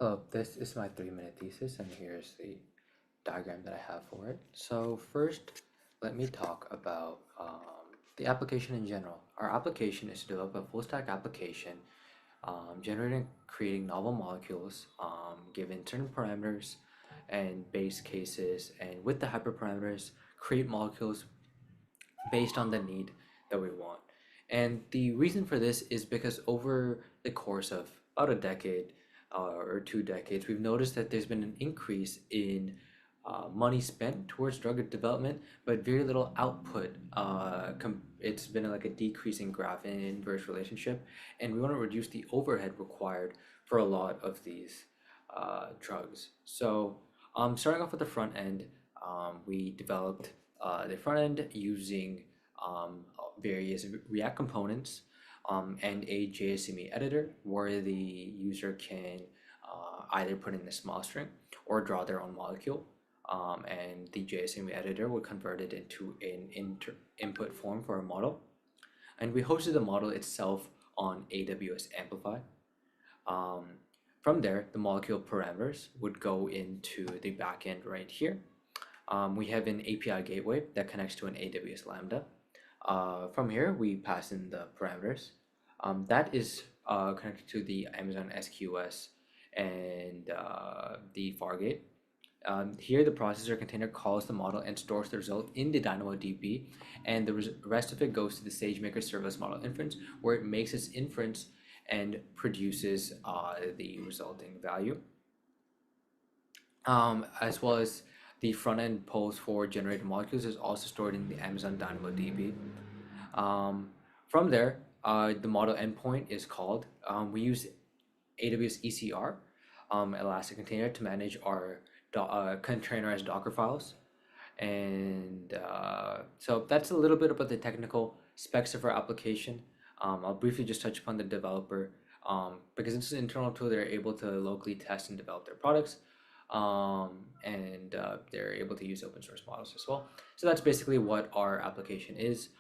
Hello, this is my 3-minute thesis, and here's the diagram that I have for it. So first, let me talk about the application in general. Our application is to develop a full stack application, generating, creating novel molecules, given certain parameters and base cases, and with the hyperparameters, create molecules based on the need that we want. And the reason for this is because over the course of about a decade or 2 decades, we've noticed that there's been an increase in money spent towards drug development, but very little output. It's been like a decreasing graph in inverse relationship, and we want to reduce the overhead required for a lot of these drugs. So, starting off with the front end, we developed the front end using various React components and a JSME editor where the user can either put in a small string or draw their own molecule. And the JSME editor will convert it into an input form for a model. And we hosted the model itself on AWS Amplify. Um, from there, the molecule parameters would go into the backend right here. We have an API gateway that connects to an AWS Lambda. From here, we pass in the parameters. That is connected to the Amazon SQS and the Fargate. Here, the processor container calls the model and stores the result in the DynamoDB, and the rest of it goes to the SageMaker serverless model inference, where it makes its inference and produces the resulting value. As well as the front end polls for generated molecules is also stored in the Amazon DynamoDB. From there, the model endpoint is called. We use AWS ECR, Elastic Container, to manage our containerized Docker files. And so that's a little bit about the technical specs of our application. I'll briefly just touch upon the developer because it's an internal tool. They're able to locally test and develop their products, and they're able to use open source models as well. So that's basically what our application is.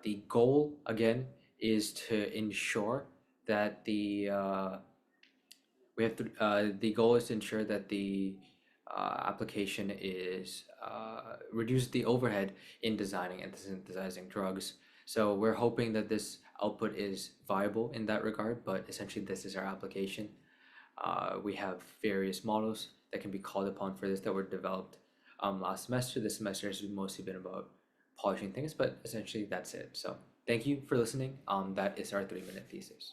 The goal again is to ensure that the goal is to ensure that the application is reduce the overhead in designing and synthesizing drugs. So we're hoping that this output is viable in that regard, but essentially this is our application. We have various models that can be called upon for this that were developed last semester. This semester has mostly been about polishing things, but essentially that's it. So thank you for listening. That is our 3-minute thesis.